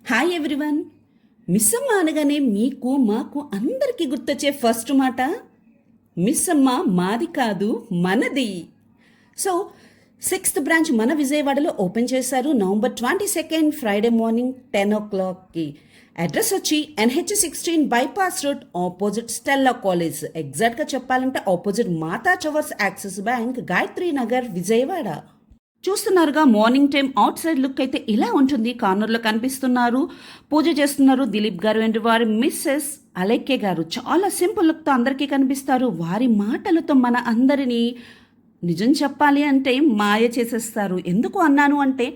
Hi everyone. Miss అమ్మ అనగానే మీకు మాకు అందరికీ గుర్తొచ్చే ఫస్ట్ మాట మిస్ అమ్మ మాది కాదు మనది. సో 6th బ్రాంచ్ మన విజయవాడలో ఓపెన్ చేశారు November 22 ఫ్రైడే మార్నింగ్ 10 o'clockకి. అడ్రస్ వచ్చి NH16 bypass road opposite Stella college. ఎగ్జాక్ట్గా చెప్పాలంటే ఆపోజిట్ మాతా చవర్స్ యాక్సిస్ బ్యాంక్, గాయత్రి నగర్, విజయవాడ. చూస్తున్నారుగా morning time out side look అయితే ఇలా ఉంటుంది. కార్నర్లో కనిపిస్తున్నారు, పూజ చేస్తున్నారు దిలీప్ గారు అండ్ వారి మిస్సెస్ అలేఖ్య గారు. చాలా సింపుల్ లుక్తో అందరికీ కనిపిస్తారు. వారి మాటలతో మన అందరినీ నిజం చెప్పాలి అంటే మాయ చేసేస్తారు. ఎందుకు అన్నాను అంటే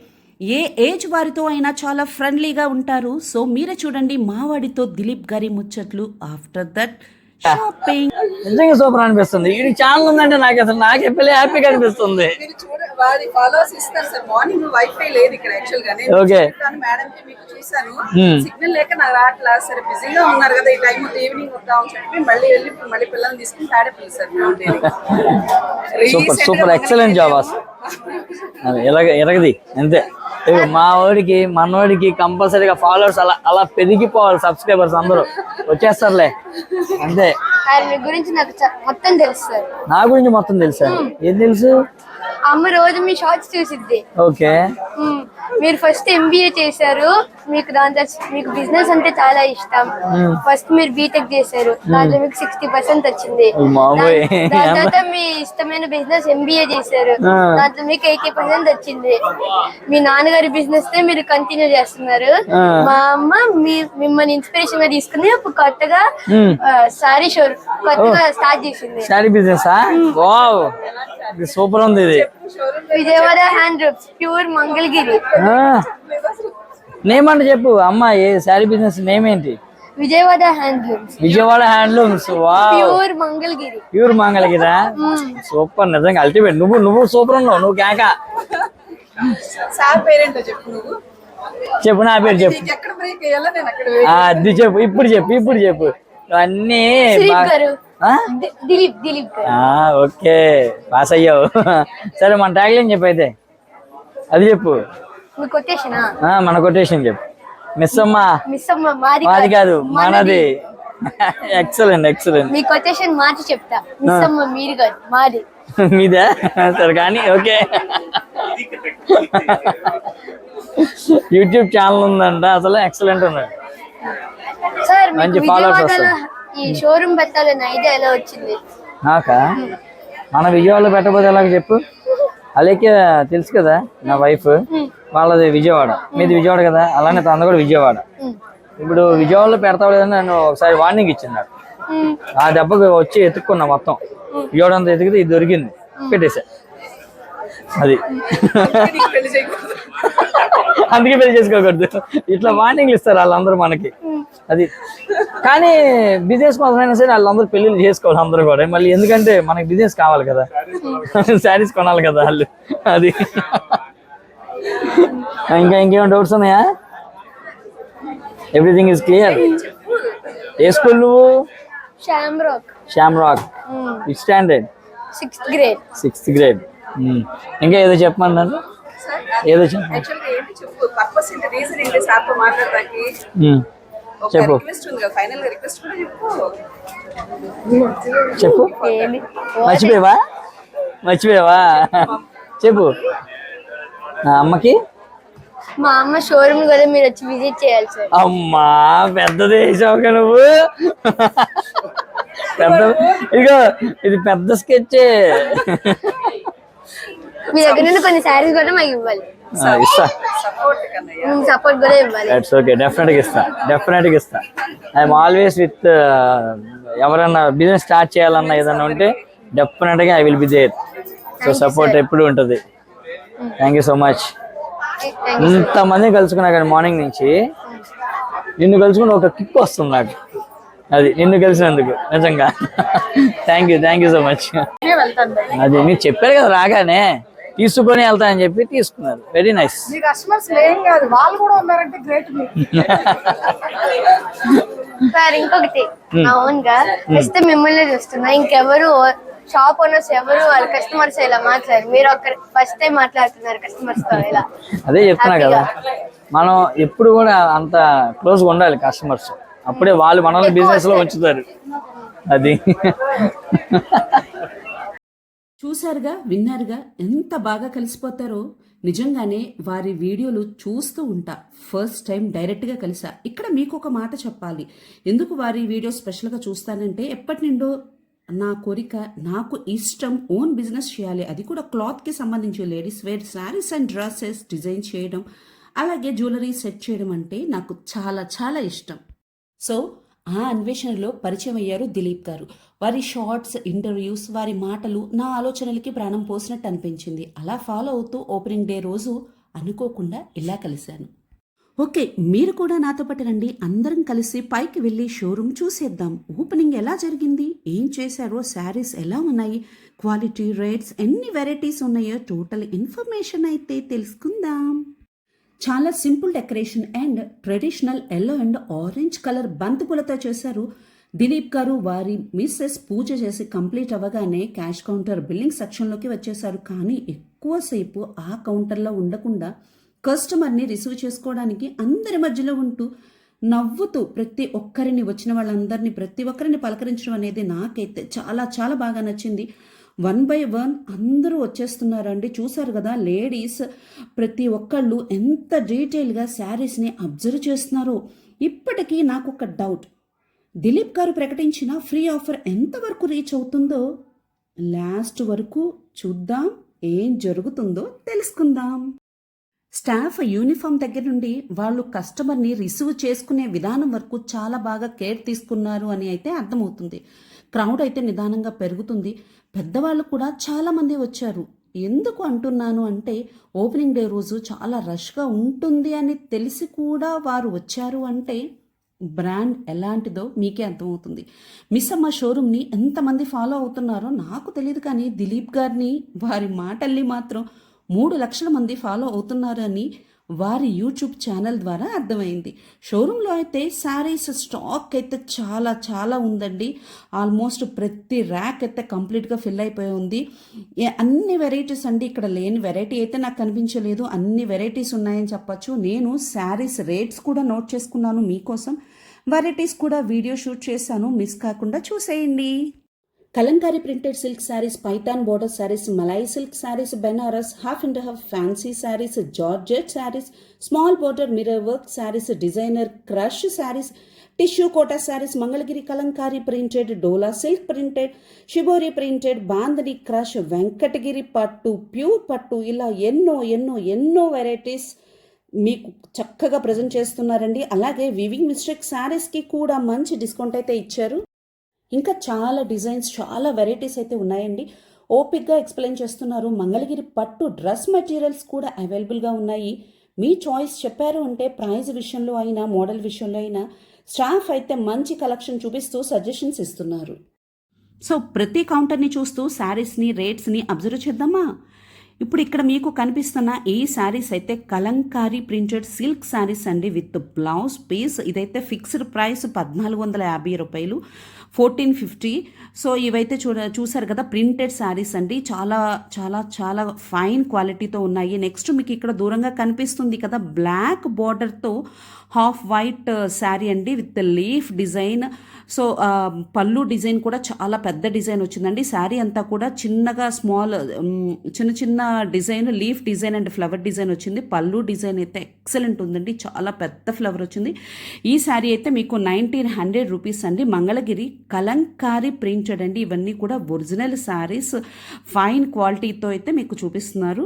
ఏ ఏజ్ వారితో అయినా చాలా ఫ్రెండ్లీగా ఉంటారు. సో మీరే చూడండి మావాడితో దిలీప్ గారి ముచ్చట్లు. After that shopping. నిజంగా సూపర్ అనిపిస్తుంది. ఈ ఛానల్ ఉందంటే నాకు అసలు నాకే పెళ్లి హ్యాపీగా అనిపిస్తుంది. వారి ఫాలోవర్స్ ఇస్తారు సార్. మార్నింగ్ వైఫై లేదు ఇక్కడ యాక్చువల్ గా. ఓకే మేడం కి మీకు చూసాను, సిగ్నల్ లేక నాకు రావట్లా. సరే బిజీగా ఉన్నారు కదా, ఈ టైం ఈవినింగ్ వద్దాం అని చెప్పి మళ్ళీ పిల్లల్ని తీసుకుని Tadepalli sir. Super super excellent job అసలు. ఎరగది అంతే. మా వాడికి మనవాడికి కంపల్సరీగా ఫాలోవర్స్ అలా అలా పెరిగిపోవాలి. సబ్స్క్రైబర్స్ అందరూ వచ్చేస్తారులే అంతే. మీ గురించి నాకు మొత్తం తెలుసు సార్. నా గురించి మొత్తం తెలుసా? ఏం తెలుసు? అమ్మ రోజు మీ షార్ట్స్ చూసిద్ది. ఓకే. మీరు ఫస్ట్ MBA చేశారు, మీకు దాంట్లో మీకు బిజినెస్ అంటే చాలా ఇష్టం. ఫస్ట్ మీరు బీటెక్ చేశారు, దాంట్లో మీకు 60% వచ్చింది. దాని తర్వాత మీ ఇష్టమైన బిజినెస్ MBA చేశారు, దాంట్లో మీకు 80% వచ్చింది. మీ నాన్నగారి బిజినెస్ నే మీరు కంటిన్యూ చేస్తున్నారు. మా అమ్మ మిమ్మల్ని ఇన్స్పిరేషన్ గా తీసుకుని ఇప్పుడు కొత్తగా సారీ షోర్ కొత్తగా స్టార్ట్ చేసింది. Sorry business. వావ్, సూపర్ ఉంది ఇది. Vijayawada handlooms, pure Mangalagiri. Name అంటే చెప్పు అమ్మా. ఏ శారీ బిజినెస్ నేమ్ ఏంటి? Vijayawada handlooms. Vijayawada handlooms. Wow, pure Mangalagiri. Pure మంగళగిరా? సూపర్, నిజంగా అల్టిమేట్. నువ్వు సూపర్ ఉన్నావు. నువ్వు కేక. సార్ పేరేంటో చెప్పు. నువ్వు చెప్పు. నా పేరు చెప్పు. ఎక్కడ బ్రేక్ అయ్యాలో నేను అక్కడ అది చెప్పు. ఇప్పుడు చెప్పు అన్నీ. దిలీప్ ఓకే, పాస్ అయ్యావు. సరే, మన ట్యాగ్లైన్ చెప్పు అయితే. అది చెప్పు. మన కొటేషన్ చెప్పు. మిస్ అమ్మ మాది కాదు మనది. ఎక్సలెంట్. మీ కొటేషన్ మార్చి చెప్తా. మిస్ అమ్మ మీరు కాదు మాది. మీదా? సరే కానీ ఓకే. యూట్యూబ్ ఛానల్ ఉందంట అసలు. ఎక్సలెంట్ ఉన్నాడు సార్. మంచి ఫాలోవర్స్ వస్తారు. ఈ షోరూమ్ పెట్టాలని ఐడియా ఎలా వచ్చింది? నాకా? మన విజయవాడలో పెట్టబోతే ఎలాగ చెప్పు. అలేఖ్య తెలుసు కదా, నా వైఫ్. వాళ్ళది విజయవాడ, మీది విజయవాడ కదా. అలానే తనది కూడా విజయవాడ. ఇప్పుడు విజయవాడలో పెడతావు లేదని నన్ను ఒకసారి వార్నింగ్ ఇచ్చింది నాకు. ఆ దెబ్బకి వచ్చి ఎత్తుక్కున్నా మొత్తం. విజయవాడ అంతా ఎతికితే ఇది దొరికింది, పెట్టేసా. అది అందుకే పెళ్లి చేసుకోకూడదు. ఇట్లా వార్నింగ్లు ఇస్తారు వాళ్ళందరూ మనకి. అది కానీ బిజినెస్ కోసమైనా సరే వాళ్ళందరూ పెళ్లిళ్ళు చేసుకోవాలి అందరూ కూడా. మళ్ళీ ఎందుకంటే మనకి బిజినెస్ కావాలి కదా, శారీస్ కొనాలి కదా వాళ్ళు. అది ఇంకేమైనా డౌట్స్ ఉన్నాయా? Everything is clear. ఏ స్కూల్ నువ్వు? Shamrock. Which standard? 6th grade. ఇంకా ఏదో చెప్పమన్నాను. ఏదో చెప్పు. చెప్పు. మర్చిపోయావా? చెప్పు. అమ్మకి మా అమ్మ షోరూమ్ కూడా మీరు వచ్చి విజిట్ చేయాలి సార్. అమ్మా పెద్దది వేసావుగా నువ్వు. ఇదిగో ఇది పెద్ద స్కెచ్. మీ దగ్గర నుండి కొన్ని శారీస్ కూడా మాకు ఇవ్వాలి. ఇస్తా. సపోర్ట్ కూడా ఇవ్వాలి. ఓకే, డెఫినెట్గా ఇస్తా. I'm always with. ఎవరన్నా బిజినెస్ స్టార్ట్ చేయాలన్నా ఏదన్నా ఉంటే డెఫినెట్గా I will be there. So support ఎప్పుడు ఉంటుంది. Thank you so much. ఇంతమంది కలుసుకున్నా కానీ మార్నింగ్ నుంచి నిన్ను కలుసుకుని ఒక కిక్ వస్తుంది నాకు. అది నిన్ను కలిసినందుకు నిజంగా థ్యాంక్ యూ సో మచ్. అది మీరు చెప్పారు కదా రాగానే తీసుకొని వెళ్తా అని చెప్పి తీసుకున్నారు. Very nice. సార్ ఇంకొకటి అవునుగా వస్తే మిమ్మల్ని చూస్తున్నా. ఇంకెవరు షాప్ ఓనర్స్ ఎవరు వాళ్ళ కస్టమర్స్ ఇలా మాట్లాడారు. మీరు ఒక ఫస్ట్ టైం మాట్లాడుతున్నారు కస్టమర్స్ తో. ఇలా అదే చెప్తున్నా కదా. మనం ఎప్పుడు కూడా అంత క్లోజ్గా ఉండాలి కస్టమర్స్, అప్పుడే వాళ్ళు మనల్ని బిజినెస్లో ఉంచుతారు. అది చూశారుగా, విన్నారుగా ఎంత బాగా కలిసిపోతారో. నిజంగానే వారి వీడియోలు చూస్తూ ఉంటా. ఫస్ట్ టైం డైరెక్ట్గా కలిసా. ఇక్కడ మీకు ఒక మాట చెప్పాలి. ఎందుకు వారి వీడియో స్పెషల్గా చూస్తానంటే, ఎప్పటి నుండో నా కోరిక, నాకు ఇష్టం ఓన్ బిజినెస్ చేయాలి, అది కూడా క్లాత్కి సంబంధించి ladies wear sarees and dresses design చేయడం, అలాగే జ్యువెలరీ సెట్ చేయడం అంటే నాకు చాలా చాలా ఇష్టం. సో ఆ అన్వేషణలో పరిచయం అయ్యారు దిలీప్ గారు. వారి షార్ట్స్, ఇంటర్వ్యూస్, వారి మాటలు నా ఆలోచనలకి ప్రాణం పోసినట్టు అనిపించింది. అలా ఫాలో అవుతూ ఓపెనింగ్ డే రోజు అనుకోకుండా ఇలా కలిశాను. ఓకే, మీరు కూడా నాతో పాటు రండి, అందరం కలిసి పైకి వెళ్ళి షోరూమ్ చూసేద్దాం. ఓపెనింగ్ ఎలా జరిగింది, ఏం చేశారో, శారీస్ ఎలా ఉన్నాయి, క్వాలిటీ, రేట్స్, ఎన్ని వెరైటీస్ ఉన్నాయో టోటల్ ఇన్ఫర్మేషన్ అయితే తెలుసుకుందాం. చాలా simple decoration and traditional yellow and orange colour బంతిపూలతో చేశారు. దిలీప్ గారు వారి మిస్సెస్ పూజ చేసి కంప్లీట్ అవ్వగానే క్యాష్ కౌంటర్ బిల్లింగ్ సెక్షన్లోకి వచ్చేశారు. కానీ ఎక్కువసేపు ఆ కౌంటర్లో ఉండకుండా కస్టమర్ని రిసీవ్ చేసుకోవడానికి అందరి మధ్యలో ఉంటూ నవ్వుతూ ప్రతి ఒక్కరిని, వచ్చిన వాళ్ళందరినీ ప్రతి ఒక్కరిని పలకరించడం అనేది నాకైతే చాలా చాలా బాగా నచ్చింది. 1 by 1 అందరూ వచ్చేస్తున్నారండి. చూసారు కదా, లేడీస్ ప్రతి ఒక్కళ్ళు ఎంత డీటెయిల్గా శారీస్ని అబ్జర్వ్ చేస్తున్నారో. ఇప్పటికీ నాకు ఒక డౌట్, దిలీప్ గారు ప్రకటించిన ఫ్రీ ఆఫర్ ఎంతవరకు రీచ్ అవుతుందో లాస్ట్ వరకు చూద్దాం, ఏం జరుగుతుందో తెలుసుకుందాం. స్టాఫ్ యూనిఫామ్ దగ్గర నుండి వాళ్ళు కస్టమర్ని రిసీవ్ చేసుకునే విధానం వరకు చాలా బాగా కేర్ తీసుకున్నారు అని అయితే అర్థమవుతుంది. క్రౌడ్ అయితే నిదానంగా పెరుగుతుంది. పెద్దవాళ్ళు కూడా చాలామంది వచ్చారు. ఎందుకు అంటున్నాను అంటే, ఓపెనింగ్ డే రోజు చాలా రష్గా ఉంటుంది అని తెలిసి కూడా వారు వచ్చారు అంటే బ్రాండ్ ఎలాంటిదో మీకే అర్థమవుతుంది. మిస్ అమ్మ షోరూమ్ని ఎంతమంది ఫాలో అవుతున్నారో నాకు తెలియదు, కానీ దిలీప్ గారిని, వారి మాటల్ని మాత్రం 3 లక్షల మంది ఫాలో అవుతున్నారని వారి యూట్యూబ్ ఛానల్ ద్వారా అర్థమైంది. షోరూంలో అయితే శారీస్ స్టాక్ అయితే చాలా చాలా ఉందండి. ఆల్మోస్ట్ ప్రతి ర్యాక్ అయితే కంప్లీట్గా ఫిల్ అయిపోయి ఉంది. అన్ని వెరైటీస్ అండి, ఇక్కడ లేని వెరైటీ అయితే నాకు కనిపించలేదు. అన్ని వెరైటీస్ ఉన్నాయని చెప్పచ్చు. నేను శారీస్ రేట్స్ కూడా నోట్ చేసుకున్నాను మీకోసం. వెరైటీస్ కూడా వీడియో షూట్ చేశాను, మిస్ కాకుండా చూసేయండి. Kalamkari printed silk sarees, Paithan border sarees, Malai silk sarees, Banaras, half and half fancy sarees, georgette sarees, small border mirror work sarees, designer crush sarees, tissue Kota sarees, Mangalagiri Kalamkari printed, Dola silk printed, shibori printed, Bandhani crush, Venkatagiri పట్టు, ప్యూర్ పట్టు, ఇలా ఎన్నో ఎన్నో ఎన్నో వెరైటీస్ మీకు చక్కగా ప్రజెంట్ చేస్తున్నారండి. అలాగే వివింగ్ మిస్టేక్ శారీస్కి కూడా మంచి డిస్కౌంట్ అయితే ఇచ్చారు. ఇంకా చాలా డిజైన్స్, చాలా వెరైటీస్ అయితే ఉన్నాయండి. ఓపిక్గా ఎక్స్ప్లెయిన్ చేస్తున్నారు. మంగళగిరి పట్టు డ్రెస్ మెటీరియల్స్ కూడా అవైలబుల్గా ఉన్నాయి. మీ చాయిస్ చెప్పారు అంటే ప్రైస్ విషయంలో అయినా, మోడల్ విషయంలో అయినా స్టాఫ్ అయితే మంచి కలెక్షన్ చూపిస్తూ సజెషన్స్ ఇస్తున్నారు. సో ప్రతి కౌంటర్ని చూస్తూ శారీస్ని, రేట్స్ని అబ్జర్వ్ చేద్దామా? ఇప్పుడు ఇక్కడ మీకు కనిపిస్తున్న ఈ శారీస్ అయితే కలంకారీ ప్రింటెడ్ సిల్క్ శారీస్ అండి, విత్ బ్లౌజ్ పీస్. ఇదైతే ఫిక్స్డ్ ప్రైస్ 1450 రూపాయలు, 1450. సో ఇవైతే చూసారు కదా, ప్రింటెడ్ శారీస్ అండి, చాలా చాలా చాలా ఫైన్ క్వాలిటీతో ఉన్నాయి. నెక్స్ట్ మీకు ఇక్కడ దూరంగా కనిపిస్తుంది కదా, బ్లాక్ బార్డర్తో హాఫ్ వైట్ శారీ అండి, విత్ లీఫ్ డిజైన్. సో పళ్ళు డిజైన్ కూడా చాలా పెద్ద డిజైన్ వచ్చిందండి. శారీ అంతా కూడా చిన్నగా చిన్న చిన్న design, leaf design and flower design వచ్చింది. పళ్ళు డిజైన్ అయితే ఎక్సలెంట్ ఉందండి, చాలా పెద్ద ఫ్లవర్ వచ్చింది. ఈ శారీ అయితే మీకు 1900 రూపీస్ అండి. మంగళగిరి కలంకారీ ప్రింటెడ్ అండి. ఇవన్నీ కూడా ఒరిజినల్ శారీస్, ఫైన్ క్వాలిటీతో అయితే మీకు చూపిస్తున్నారు.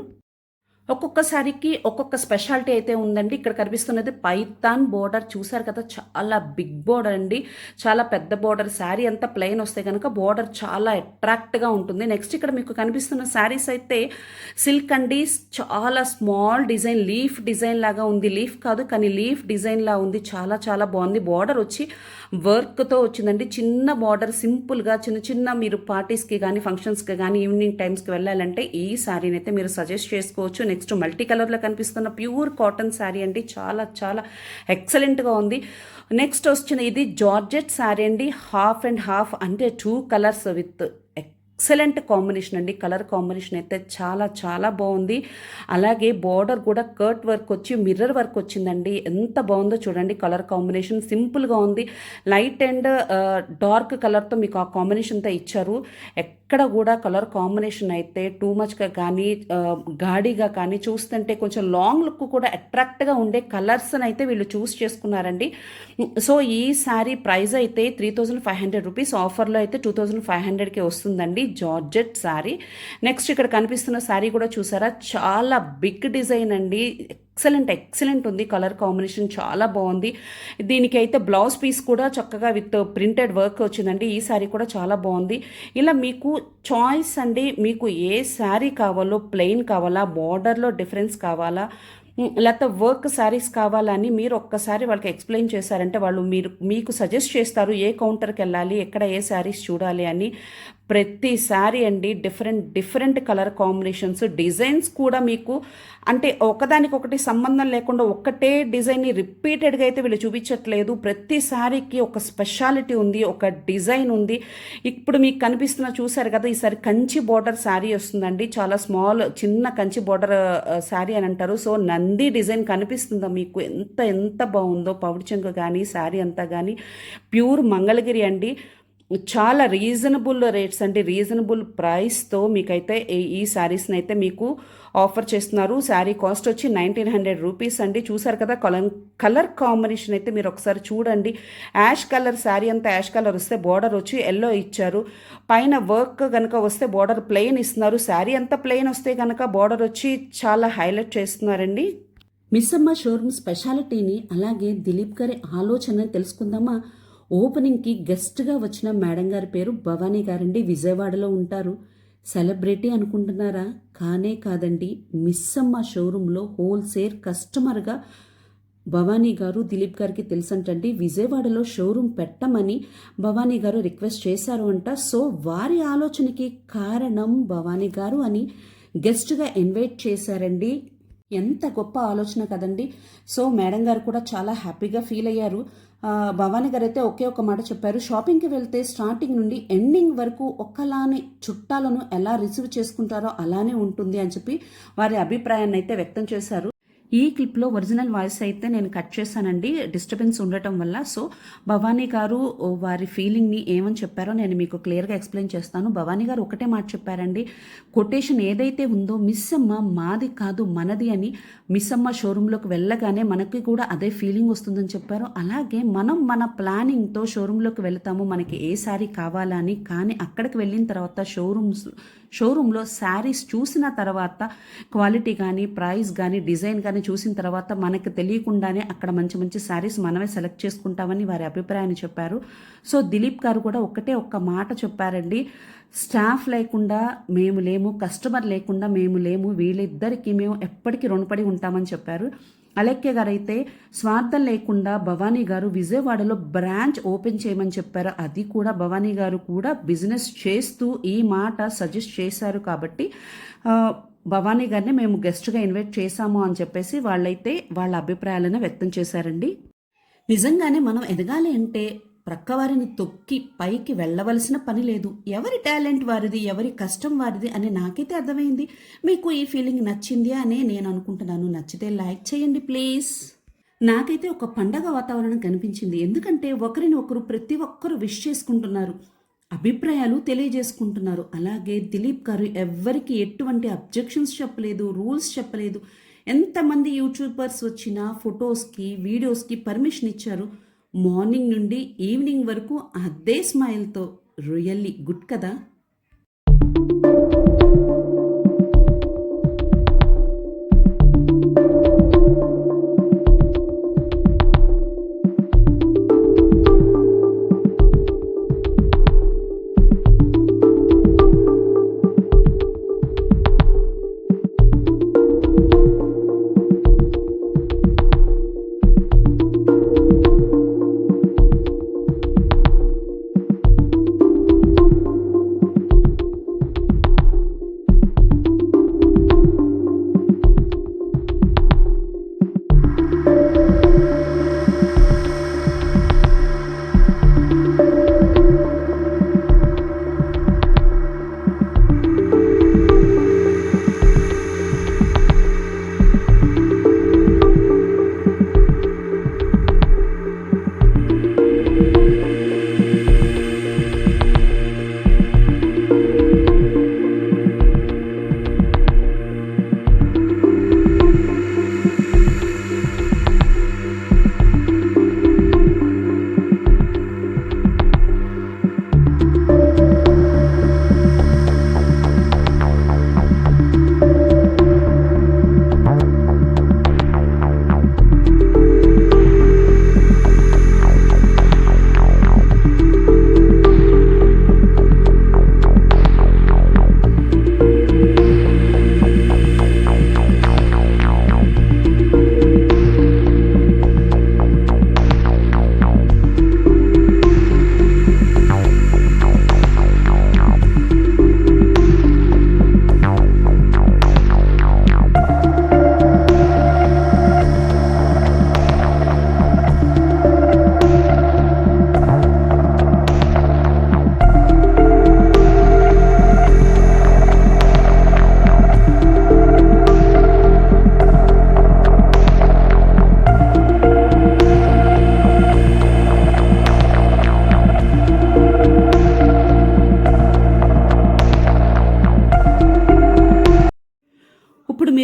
ఒక్కొక్క శారీకి ఒక్కొక్క స్పెషాలిటీ అయితే ఉందండి. ఇక్కడ కనిపిస్తున్నది పైతాన్ బోర్డర్, చూసారు కదా, చాలా బిగ్ బోర్డర్ అండి, చాలా పెద్ద బోర్డర్. శారీ అంతా ప్లెయిన్ వస్తే కనుక బోర్డర్ చాలా అట్రాక్ట్గా ఉంటుంది. నెక్స్ట్ ఇక్కడ మీకు కనిపిస్తున్న శారీస్ అయితే సిల్క్ అండి, చాలా స్మాల్ డిజైన్, లీఫ్ డిజైన్ లాగా ఉంది. లీఫ్ కాదు కానీ లీఫ్ డిజైన్ లా ఉంది, చాలా చాలా బాగుంది. బోర్డర్ వచ్చి వర్క్తో వచ్చిందండి, చిన్న బార్డర్, సింపుల్గా చిన్న చిన్న మీరు పార్టీస్కి కానీ, ఫంక్షన్స్కి కానీ, ఈవినింగ్ టైమ్స్కి వెళ్ళాలంటే ఈ శారీని అయితే మీరు సజెస్ట్ చేసుకోవచ్చు. నెక్స్ట్ మల్టీ కలర్లో కనిపిస్తున్న ప్యూర్ కాటన్ శారీ అండి, చాలా చాలా ఎక్సలెంట్గా ఉంది. నెక్స్ట్ వచ్చిన ఇది జార్జెట్ శారీ అండి, హాఫ్ అండ్ హాఫ్ అంటే 2 కలర్స్ విత్ ఎక్సలెంట్ కాంబినేషన్ అండి. కలర్ కాంబినేషన్ అయితే చాలా చాలా బాగుంది. అలాగే బార్డర్ కూడా కర్ట్ వర్క్ వచ్చి మిర్రర్ వర్క్ వచ్చిందండి. ఎంత బాగుందో చూడండి. కలర్ కాంబినేషన్ సింపుల్గా ఉంది. లైట్ అండ్ డార్క్ కలర్తో మీకు ఆ కాంబినేషన్తో ఇచ్చారు. ఎక్కడ కూడా కలర్ కాంబినేషన్ అయితే టూ మచ్గా కానీ గాడిగా కానీ చూస్తుంటే కొంచెం లాంగ్ లుక్ కూడా అట్రాక్ట్గా ఉండే కలర్స్ని అయితే వీళ్ళు చూస్ చేసుకున్నారండి. సో ఈ శారీ ప్రైస్ అయితే 3500 రూపీస్, ఆఫర్లో అయితే 2500కి వస్తుందండి. జార్జెట్ శారీ. నెక్స్ట్ ఇక్కడ కనిపిస్తున్న శారీ కూడా చూసారా, చాలా బిగ్ డిజైన్ అండి. ఎక్సలెంట్ ఉంది. కలర్ కాంబినేషన్ చాలా బాగుంది. దీనికి అయితే బ్లౌజ్ పీస్ కూడా చక్కగా విత్ ప్రింటెడ్ వర్క్ వచ్చిందండి. ఈ శారీ కూడా చాలా బాగుంది. ఇలా మీకు చాయిస్ అండి, మీకు ఏ శారీ కావాలో, ప్లెయిన్ కావాలా, బార్డర్లో డిఫరెన్స్ కావాలా, లేకపోతే వర్క్ శారీస్ కావాలని మీరు ఒక్కసారి వాళ్ళకి ఎక్స్ప్లెయిన్ చేశారంటే వాళ్ళు మీకు సజెస్ట్ చేస్తారు ఏ కౌంటర్కి వెళ్ళాలి, ఎక్కడ ఏ శారీస్ చూడాలి అని. ప్రతి శారీ అండి డిఫరెంట్ కలర్ కాంబినేషన్స్, డిజైన్స్ కూడా మీకు అంటే ఒకదానికొకటి సంబంధం లేకుండా ఒక్కటే డిజైన్ని రిపీటెడ్గా అయితే వీళ్ళు చూపించట్లేదు. ప్రతి శారీకి ఒక స్పెషాలిటీ ఉంది, ఒక డిజైన్ ఉంది. ఇప్పుడు మీకు కనిపిస్తున్న చూసారు కదా, ఈసారి కంచి బార్డర్ శారీ వస్తుందండి. చాలా చిన్న కంచి బార్డర్ శారీ అని అంటారు. సో నంది డిజైన్ కనిపిస్తుందా మీకు? ఎంత బాగుందో. పౌడిచంగు కానీ శారీ అంతా కానీ ప్యూర్ మంగళగిరి అండి. చాలా రీజనబుల్ రేట్స్ అండి, రీజనబుల్ ప్రైస్తో మీకైతే ఈ శారీస్ని అయితే మీకు ఆఫర్ చేస్తున్నారు. శారీ కాస్ట్ వచ్చి 1900 రూపీస్ అండి. చూసారు కదా కలర్ కాంబినేషన్ అయితే మీరు ఒకసారి చూడండి. యాష్ కలర్ శారీ అంతా యాష్ కలర్ వస్తే బార్డర్ వచ్చి ఎల్లో ఇచ్చారు. పైన వర్క్ కనుక వస్తే బార్డర్ ప్లెయిన్ ఇస్తున్నారు. శారీ అంతా ప్లెయిన్ వస్తే కనుక బార్డర్ వచ్చి చాలా హైలైట్ చేస్తున్నారండి. మిస్సమ్మ షోరూమ్ స్పెషాలిటీని అలాగే దిలీప్ గారి ఆలోచన తెలుసుకుందామా? ఓపెనింగ్కి గెస్ట్గా వచ్చిన మేడం గారి పేరు భవానీ గారండి. విజయవాడలో ఉంటారు. సెలబ్రిటీ అనుకుంటున్నారా? కానే కాదండి. మిస్సమ్మ షోరూంలో హోల్సేల్ కస్టమర్గా భవానీ గారు దిలీప్ గారికి తెలుసంటండి. విజయవాడలో షోరూమ్ పెట్టమని భవానీ గారు రిక్వెస్ట్ చేశారు అంట. సో వారి ఆలోచనకి కారణం భవానీ గారు అని గెస్ట్గా ఇన్వైట్ చేశారండి. ఎంత గొప్ప ఆలోచన కదండి. సో మేడం గారు కూడా చాలా హ్యాపీగా ఫీల్ అయ్యారు. భవానీ గారు అయితే ఒకే ఒక మాట చెప్పారు, షాపింగ్కి వెళ్తే స్టార్టింగ్ నుండి ఎండింగ్ వరకు ఒక్కలానే చుట్టాలను ఎలా రిసీవ్ చేసుకుంటారో అలానే ఉంటుంది అని చెప్పి వారి అభిప్రాయాన్ని అయితే వ్యక్తం చేశారు. ఈ క్లిప్లో ఒరిజినల్ వాయిస్ అయితే నేను కట్ చేశానండి, డిస్టర్బెన్స్ ఉండటం వల్ల. సో భవానీ గారు వారి ఫీలింగ్ని ఏమని చెప్పారో నేను మీకు క్లియర్గా ఎక్స్ప్లెయిన్ చేస్తాను. భవానీ గారు ఒకటే మాట చెప్పారండి, కొటేషన్ ఏదైతే ఉందో మిస్సమ్మ మాది కాదు మనది అని. మిస్సమ్మ షోరూంలోకి వెళ్ళగానే మనకి కూడా అదే ఫీలింగ్ వస్తుందని చెప్పారు. అలాగే మనం మన ప్లానింగ్తో షోరూంలోకి వెళ్తాము మనకి ఏ శారీ కావాలా అని. కానీ అక్కడికి వెళ్ళిన తర్వాత షోరూంలో శారీస్ చూసిన తర్వాత క్వాలిటీ కానీ ప్రైస్ కానీ డిజైన్ కానీ చూసిన తర్వాత మనకు తెలియకుండానే అక్కడ మంచి మంచి శారీస్ మనమే సెలెక్ట్ చేసుకుంటామని వారి అభిప్రాయాన్ని చెప్పారు. సో దిలీప్ గారు కూడా ఒక్క మాట చెప్పారండి, స్టాఫ్ లేకుండా మేము లేము, కస్టమర్ లేకుండా మేము లేము, వీళ్ళిద్దరికీ మేము ఎప్పటికీ రుణపడి ఉంటామని చెప్పారు. అలెక్య గారు అయితే స్వార్థం లేకుండా భవానీ గారు విజయవాడలో బ్రాంచ్ ఓపెన్ చేయమని చెప్పారు. అది కూడా భవానీ గారు కూడా బిజినెస్ చేస్తూ ఈ మాట సజెస్ట్ చేశారు కాబట్టి భవానీ గారిని మేము గెస్ట్గా ఇన్వైట్ చేశాము అని చెప్పేసి వాళ్ళైతే వాళ్ళ అభిప్రాయాలను వ్యక్తం చేశారండి. నిజంగానే మనం ఎదగాలి అంటే ప్రక్కవారిని తొక్కి పైకి వెళ్ళవలసిన పని లేదు. ఎవరి టాలెంట్ వారిది, ఎవరి కష్టం వారిది అని నాకైతే అర్థమైంది. మీకు ఈ ఫీలింగ్ నచ్చింది అని నేను అనుకుంటున్నాను. నచ్చితే లైక్ చేయండి ప్లీజ్. నాకైతే ఒక పండగ వాతావరణం కనిపించింది. ఎందుకంటే ఒకరిని ఒకరు ప్రతి ఒక్కరు విష్ చేసుకుంటున్నారు, అభిప్రాయాలు తెలియజేసుకుంటున్నారు. అలాగే దిలీప్ గారు ఎవ్వరికి ఎటువంటి అబ్జెక్షన్స్ చెప్పలేదు, రూల్స్ చెప్పలేదు. ఎంతమంది యూట్యూబర్స్ వచ్చినా ఫొటోస్కి వీడియోస్కి పర్మిషన్ ఇచ్చారు. మార్నింగ్ నుండి ఈవినింగ్ వరకు అదే స్మైల్తో. రియల్లీ గుడ్ కదా.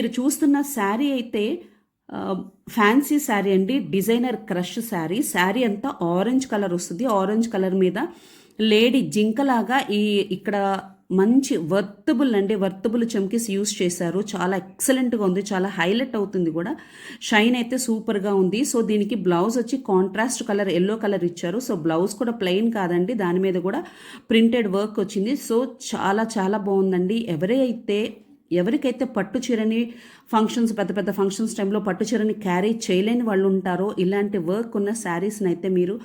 మీరు చూస్తున్న శారీ అయితే ఫ్యాన్సీ శారీ అండి, డిజైనర్ క్రష్ శారీ అంతా ఆరెంజ్ కలర్ వస్తుంది. ఆరెంజ్ కలర్ మీద లేడీ జింకలాగా ఇక్కడ మంచి వర్తబుల్ చమ్కీస్ యూస్ చేశారు. చాలా ఎక్సలెంట్గా ఉంది, చాలా హైలైట్ అవుతుంది కూడా. షైన్ అయితే సూపర్గా ఉంది. సో దీనికి బ్లౌజ్ వచ్చి కాంట్రాస్ట్ కలర్ ఎల్లో కలర్ ఇచ్చారు. సో బ్లౌజ్ కూడా ప్లెయిన్ కాదండి, దాని మీద కూడా ప్రింటెడ్ వర్క్ వచ్చింది. సో చాలా చాలా బాగుందండి. ఎవరికైతే పట్టు చీరని ఫంక్షన్స్, పెద్ద పెద్ద ఫంక్షన్స్ టైంలో పట్టు చీరని క్యారీ చేయలేని వాళ్ళు ఉంటారో, ఇలాంటి వర్క్ ఉన్న శారీస్ని అయితే మీరు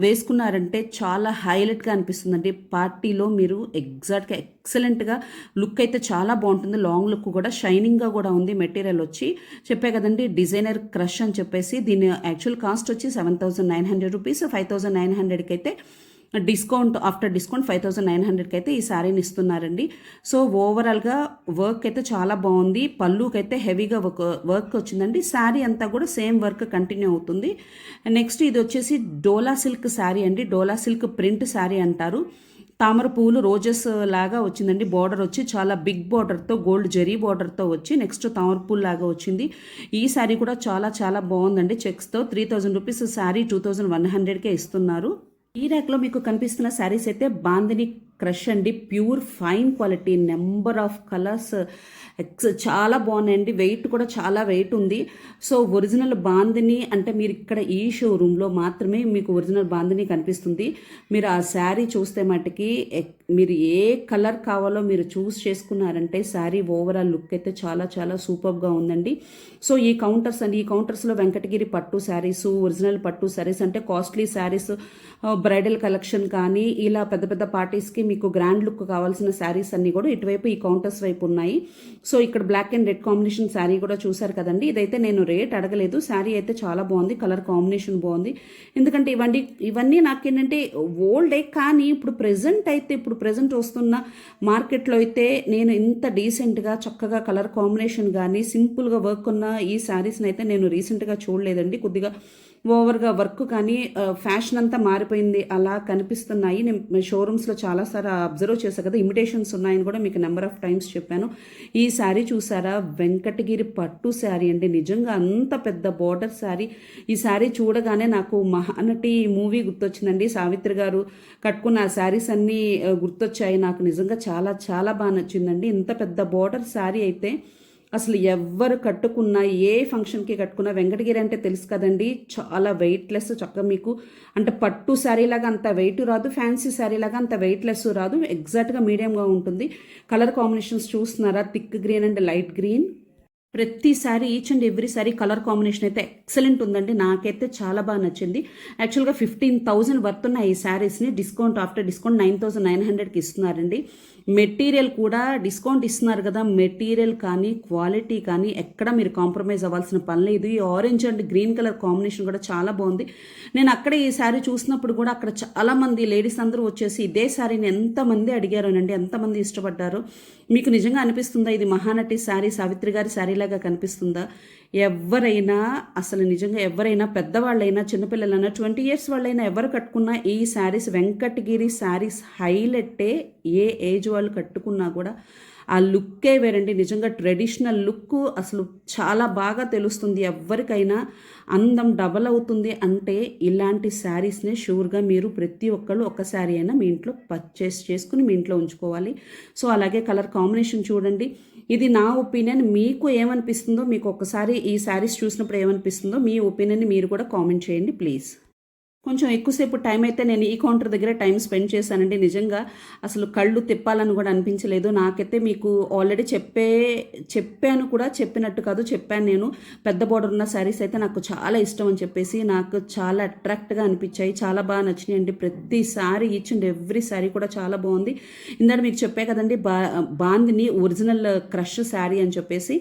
వేసుకున్నారంటే చాలా హైలైట్గా అనిపిస్తుందండి. పార్టీలో మీరు ఎగ్జాక్ట్గా ఎక్సలెంట్గా లుక్ అయితే చాలా బాగుంటుంది. లాంగ్ లుక్ కూడా షైనింగ్గా కూడా ఉంది. మెటీరియల్ వచ్చి చెప్పే కదండి, డిజైనర్ క్రష్ అని చెప్పేసి. దీని యాక్చువల్ కాస్ట్ వచ్చి 7,900 రూపీస్. 5,900కి అయితే ఆఫ్టర్ డిస్కౌంట్ 5,900కి అయితే ఈ శారీని ఇస్తున్నారండి. సో ఓవరాల్గా వర్క్ అయితే చాలా బాగుంది. పళ్ళుకి అయితే హెవీగా వర్క్ వచ్చిందండి. శారీ అంతా కూడా సేమ్ వర్క్ కంటిన్యూ అవుతుంది. నెక్స్ట్ ఇది వచ్చేసి డోలా సిల్క్ శారీ అండి. డోలా సిల్క్ ప్రింట్ శారీ అంటారు. తామర పువ్వులు రోజెస్ లాగా వచ్చిందండి. బార్డర్ వచ్చి చాలా బిగ్ బార్డర్తో, గోల్డ్ జరీ బార్డర్తో వచ్చి నెక్స్ట్ తామర పువ్వు లాగా వచ్చింది. ఈ శారీ కూడా చాలా చాలా బాగుందండి. చెక్స్తో 3,000 రూపీస్ శారీ 2,100కే ఇస్తున్నారు. ఈ ర్యాక్లో మీకు కనిపిస్తున్న శారీస్ అయితే బాందిని క్రష్ అండి. Pure fine quality, number of colours చాలా బాగున్నాయండి. వెయిట్ కూడా చాలా వెయిట్ ఉంది. సో ఒరిజినల్ బాందిని అంటే మీరు ఇక్కడ ఈ షోరూంలో మాత్రమే మీకు ఒరిజినల్ బాందిని కనిపిస్తుంది. మీరు ఆ శారీ చూస్తే మటుకి మీరు ఏ కలర్ కావాలో మీరు చూస్ చేసుకున్నారంటే శారీ ఓవరాల్ లుక్ అయితే చాలా చాలా సూపర్గా ఉందండి. సో ఈ కౌంటర్స్లో వెంకటగిరి పట్టు శారీస్, ఒరిజినల్ పట్టు శారీస్ అంటే కాస్ట్లీ శారీస్, బ్రైడల్ కలెక్షన్ కానీ ఇలా పెద్ద పెద్ద పార్టీస్కి మీకు గ్రాండ్ లుక్ కావాల్సిన శారీస్ అన్నీ కూడా ఇటువైపు ఈ కౌంటర్స్ వైపు ఉన్నాయి. సో ఇక్కడ black and red combination saree కూడా చూసారు కదండి. ఇదైతే నేను రేట్ అడగలేదు. శారీ అయితే చాలా బాగుంది, కలర్ కాంబినేషన్ బాగుంది. ఎందుకంటే ఇవన్నీ నాకేంటంటే ఓల్డే, కానీ ఇప్పుడు ప్రెజెంట్ వస్తున్న మార్కెట్లో అయితే నేను ఇంత డీసెంట్గా చక్కగా కలర్ కాంబినేషన్ కానీ సింపుల్గా వర్క్ ఉన్న ఈ శారీస్ని అయితే నేను రీసెంట్గా చూడలేదండి. కొద్దిగా ఓవర్గా వర్క్ కానీ ఫ్యాషన్ అంతా మారిపోయింది అలా కనిపిస్తున్నాయి. నేను షోరూమ్స్లో చాలాసార్లు అబ్జర్వ్ చేశాను కదా, ఇమిటేషన్స్ ఉన్నాయని కూడా మీకు నెంబర్ ఆఫ్ టైమ్స్ చెప్పాను. ఈ శారీ చూసారా, వెంకటగిరి పట్టు శారీ అండి. నిజంగా అంత పెద్ద బోర్డర్ శారీ. ఈ శారీ చూడగానే నాకు మహానటి మూవీ గుర్తొచ్చిందండి. సావిత్రి గారు కట్టుకున్న ఆ శారీస్ అన్నీ గుర్తొచ్చాయి నాకు. నిజంగా చాలా చాలా బాగా నచ్చిందండి. ఇంత పెద్ద బోర్డర్ శారీ అయితే అసలు ఎవ్వరు కట్టుకున్నా, ఏ ఫంక్షన్కి కట్టుకున్నా, వెంకటగిరి అంటే తెలుసు కదండి, చాలా వెయిట్లెస్. చక్కగా మీకు అంటే పట్టు శారీ లాగా అంత వెయిట్ రాదు, ఫ్యాన్సీ శారీ లాగా అంత వెయిట్లెస్ రాదు, ఎగ్జాక్ట్గా మీడియంగా ఉంటుంది. కలర్ కాంబినేషన్స్ చూస్తున్నారా, thick green and light green. ప్రతిసారి each and every sari colour combination అయితే ఎక్సలెంట్ ఉందండి. నాకైతే చాలా బాగా నచ్చింది. యాక్చువల్గా 15,000 వర్త్ ఉన్న ఈ శారీస్ని ఆఫ్టర్ డిస్కౌంట్ 9,900కి ఇస్తున్నారండి. మెటీరియల్ కూడా డిస్కౌంట్ ఇస్తున్నారు కదా, మెటీరియల్ కానీ క్వాలిటీ కానీ ఎక్కడ మీరు కాంప్రమైజ్ అవ్వాల్సిన పని లేదు. ఈ orange and green colour combination కూడా చాలా బాగుంది. నేను అక్కడ ఈ శారీ చూసినప్పుడు కూడా అక్కడ చాలామంది లేడీస్ అందరూ వచ్చేసి ఇదే శారీని ఎంతమంది అడిగారోనండి, ఎంతమంది ఇష్టపడ్డారు. మీకు నిజంగా అనిపిస్తుందా ఇది మహానటి శారీ, సావిత్రి గారి శారీ లాగా కనిపిస్తుందా? ఎవరైనా అసలు నిజంగా ఎవరైనా, పెద్దవాళ్ళైనా చిన్నపిల్లలైనా 20 years వాళ్ళైనా ఎవరు కట్టుకున్నా ఈ శారీస్, వెంకటగిరి శారీస్ హైలైట్టే. ఏ ఏజ్ వాళ్ళు కట్టుకున్నా కూడా ఆ లుక్కే వేరండి. నిజంగా ట్రెడిషనల్ లుక్ అసలు చాలా బాగా తెలుస్తుంది. ఎవరికైనా అందం డబల్ అవుతుంది అంటే ఇలాంటి శారీస్నే షూర్గా మీరు ప్రతి ఒక్కళ్ళు ఒక శారీ అయినా మీ ఇంట్లో పర్చేస్ చేసుకుని మీ ఇంట్లో ఉంచుకోవాలి. సో అలాగే కలర్ కాంబినేషన్ చూడండి. ఇది నా ఒపీనియన్. మీకు ఏమనిపిస్తుందో, మీకు ఒక్కసారి ఈ శారీస్ చూసినప్పుడు ఏమనిపిస్తుందో మీ ఒపీనియన్ని మీరు కూడా కామెంట్ చేయండి ప్లీజ్. కొంచెం ఎక్కువసేపు టైం అయితే నేను ఈ కౌంటర్ దగ్గర టైం స్పెండ్ చేశానండి. నిజంగా అసలు కళ్ళు తిప్పాలని కూడా అనిపించలేదు. నాకైతే మీకు ఆల్రెడీ చెప్పినట్టు కాదు, చెప్పాను నేను. పెద్ద బోర్డర్ ఉన్న శారీస్ అయితే నాకు చాలా ఇష్టం అని చెప్పేసి, నాకు చాలా అట్రాక్ట్గా అనిపించాయి, చాలా బాగా నచ్చినాయి అండి. ప్రతిసారి ఈచ్ అండ్ ఎవ్రీ శారీ కూడా చాలా బాగుంది. ఇందాక మీకు చెప్పే కదండి, బాందిని ఒరిజినల్ క్రష్ శారీ అని చెప్పేసి.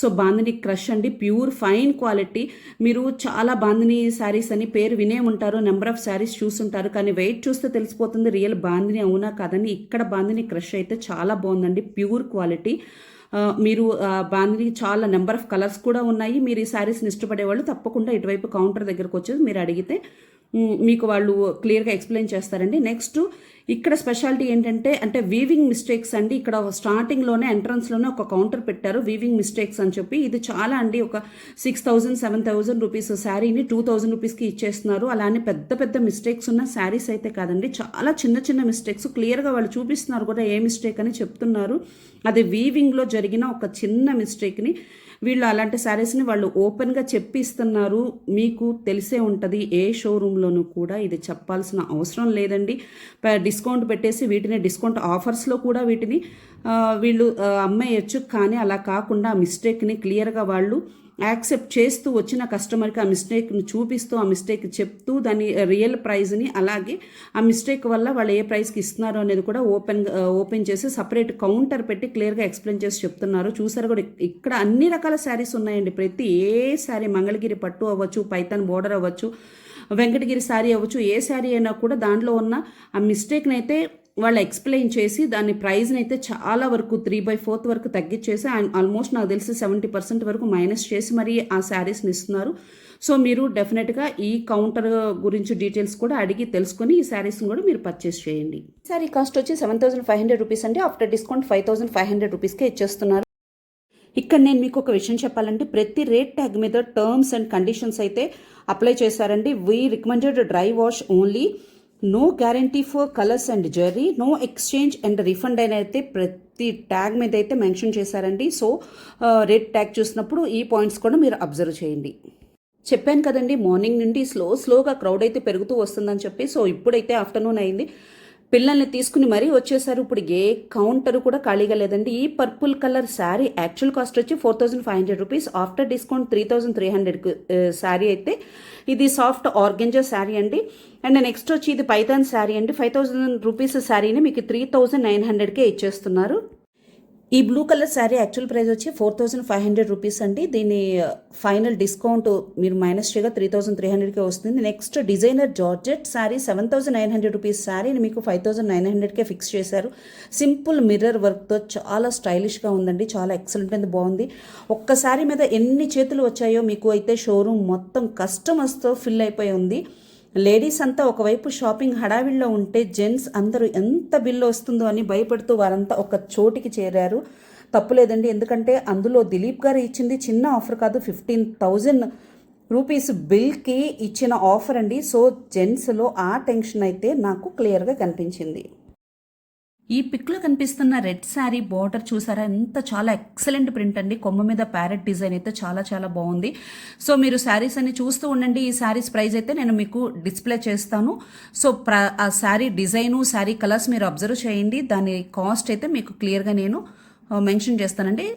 సో బాందిని క్రష్ అండి, ప్యూర్ ఫైన్ క్వాలిటీ. మీరు చాలా బాందిని శారీస్ అని పేరు వినే ఉంటారు, నెంబర్ ఆఫ్ శారీస్ చూస్తుంటారు, కానీ వెయిట్ చూస్తే తెలిసిపోతుంది రియల్ బాందిని అవునా కాదని. ఇక్కడ బాందిని క్రష్ అయితే చాలా బాగుందండి, ప్యూర్ క్వాలిటీ. మీరు బాందిని చాలా నెంబర్ ఆఫ్ కలర్స్ కూడా ఉన్నాయి. మీరు ఈ శారీస్ని ఇష్టపడే వాళ్ళు తప్పకుండా ఇటువైపు కౌంటర్ దగ్గరకు వచ్చేసి మీరు అడిగితే మీకు వాళ్ళు క్లియర్గా ఎక్స్ప్లెయిన్ చేస్తారండి. నెక్స్ట్ ఇక్కడ స్పెషాలిటీ ఏంటంటే అంటే వీవింగ్ మిస్టేక్స్ అండి. ఇక్కడ స్టార్టింగ్లోనే ఎంట్రన్స్లోనే ఒక కౌంటర్ పెట్టారు వీవింగ్ మిస్టేక్స్ అని చెప్పి. ఇది చాలా అండి, ఒక 6,000 7,000 రూపీస్ శారీని 2,000 రూపీస్కి ఇచ్చేస్తున్నారు. అలానే పెద్ద పెద్ద మిస్టేక్స్ ఉన్న శారీస్ అయితే కాదండి, చాలా చిన్న చిన్న మిస్టేక్స్ క్లియర్గా వాళ్ళు చూపిస్తున్నారు కూడా ఏ మిస్టేక్ అని చెప్తున్నారు. అది వీవింగ్లో జరిగిన ఒక చిన్న మిస్టేక్ని వీళ్ళు అలాంటి శారీస్ని వాళ్ళు ఓపెన్గా చెప్పిస్తున్నారు. మీకు తెలిసే ఉంటుంది, ఏ షోరూంలోనూ కూడా ఇది చెప్పాల్సిన అవసరం లేదండి. డిస్కౌంట్ పెట్టేసి వీటిని డిస్కౌంట్ ఆఫర్స్లో కూడా వీటిని వీళ్ళు అమ్మేయచ్చు. కానీ అలా కాకుండా ఆ మిస్టేక్ని క్లియర్గా వాళ్ళు యాక్సెప్ట్ చేస్తూ వచ్చిన కస్టమర్కి ఆ మిస్టేక్ని చూపిస్తూ ఆ మిస్టేక్ చెప్తూ దాని రియల్ ప్రైస్ని అలాగే ఆ మిస్టేక్ వల్ల వాళ్ళు ఏ ప్రైస్కి ఇస్తున్నారు అనేది కూడా ఓపెన్ చేసి సపరేట్ కౌంటర్ పెట్టి క్లియర్గా ఎక్స్ప్లెయిన్ చేసి చెప్తున్నారు. చూసారు కూడా ఇక్కడ అన్ని రకాల శారీస్ ఉన్నాయండి. ప్రతి ఏ శారీ మంగళగిరి పట్టు అవ్వచ్చు, పైతాన్ బోర్డర్ అవ్వచ్చు, వెంకటగిరి శారీ అవ్వచ్చు, ఏ శారీ అయినా కూడా దాంట్లో ఉన్న ఆ మిస్టేక్ని అయితే వాళ్ళు ఎక్స్ప్లెయిన్ చేసి దాని ప్రైస్ని అయితే చాలా వరకు 3/4 వరకు తగ్గించేసి ఆల్మోస్ట్ నాకు తెలిసి 70% వరకు మైనస్ చేసి మరి ఆ శారీస్ని ఇస్తున్నారు. సో మీరు డెఫినెట్గా ఈ కౌంటర్ గురించి డీటెయిల్స్ కూడా అడిగి తెలుసుకొని ఈ శారీస్ని కూడా మీరు పర్చేస్ చేయండి. శారీ కాస్ట్ వచ్చి 7,500 రూపీస్ అండి. ఆఫ్టర్ డిస్కౌంట్ 5,500 రూపీస్కే ఇచ్చేస్తున్నారు. ఇక్కడ నేను మీకు ఒక విషయం చెప్పాలంటే ప్రతి రేట్ ట్యాగ్ మీద టర్మ్స్ అండ్ కండిషన్స్ అయితే అప్లై చేశారండి. We recommended dry wash only, no guarantee for colours and zari, no exchange and refund అని అయితే ప్రతి ట్యాగ్ మీద అయితే మెన్షన్ చేశారండి. సో రేట్ ట్యాగ్ చూసినప్పుడు ఈ పాయింట్స్ కూడా మీరు అబ్జర్వ్ చేయండి. చెప్పాను కదండి, మార్నింగ్ నుండి స్లోగా క్రౌడ్ అయితే పెరుగుతూ వస్తుందని చెప్పి. సో ఇప్పుడైతే ఆఫ్టర్నూన్ అయింది, పిల్లల్ని తీసుకుని మరీ వచ్చేసారు. ఇప్పుడు ఏ కౌంటర్ కూడా ఖాళీగా లేదండి. ఈ purple colour sari actual cost వచ్చి 4,500 రూపీస్, ఆఫ్టర్ డిస్కౌంట్ 3,300 శారీ అయితే ఇది సాఫ్ట్ ఆర్గెంజా శారీ అండి. అండ్ నెక్స్ట్ వచ్చి ఇది పైథాన్ శారీ అండి. 5,000 రూపీస్ శారీని మీకు 3,900కే ఇచ్చేస్తున్నారు. ఈ blue colour sari actual price వచ్చి 4,500 రూపీస్ అండి. దీని ఫైనల్ డిస్కౌంట్ మీరు మైనస్ చేయగా 3,300కే వస్తుంది. Next designer georgette sari 7,900 rupees శారీని మీకు 5,900కే ఫిక్స్ చేశారు. సింపుల్ మిర్రర్ వర్క్తో చాలా స్టైలిష్గా ఉందండి, చాలా ఎక్సలెంట్ అండ్ బాగుంది. ఒక్క శారీ మీద ఎన్ని చేతులు వచ్చాయో మీకు అయితే షోరూమ్ మొత్తం కస్టమర్స్తో ఫిల్ అయిపోయి ఉంది. లేడీస్ అంతా ఒకవైపు షాపింగ్ హడావిడిలో ఉంటే జెంట్స్ అందరూ ఎంత బిల్లు వస్తుందో అని భయపడుతూ వారంతా ఒక చోటికి చేరారు. తప్పులేదండి, ఎందుకంటే అందులో దిలీప్ గారు ఇచ్చింది చిన్న ఆఫర్ కాదు, 15,000 రూపీస్ బిల్కి ఇచ్చిన ఆఫర్ అండి. సో జెంట్స్లో ఆ టెన్షన్ అయితే నాకు క్లియర్గా కనిపించింది. ఈ పిక్లో కనిపిస్తున్న రెడ్ శారీ బార్డర్ చూసారా, ఎంత చాలా ఎక్సలెంట్ ప్రింట్ అండి. కొమ్మ మీద ప్యారెట్ డిజైన్ అయితే చాలా చాలా బాగుంది. సో మీరు శారీస్ అన్ని చూస్తూ ఉండండి. ఈ శారీస్ ప్రైస్ అయితే నేను మీకు డిస్ప్లే చేస్తాను. సో ఆ శారీ డిజైను, శారీ కలర్స్ మీరు అబ్జర్వ్ చేయండి. దాని కాస్ట్ అయితే మీకు క్లియర్గా నేను మెన్షన్ చేస్తానండి.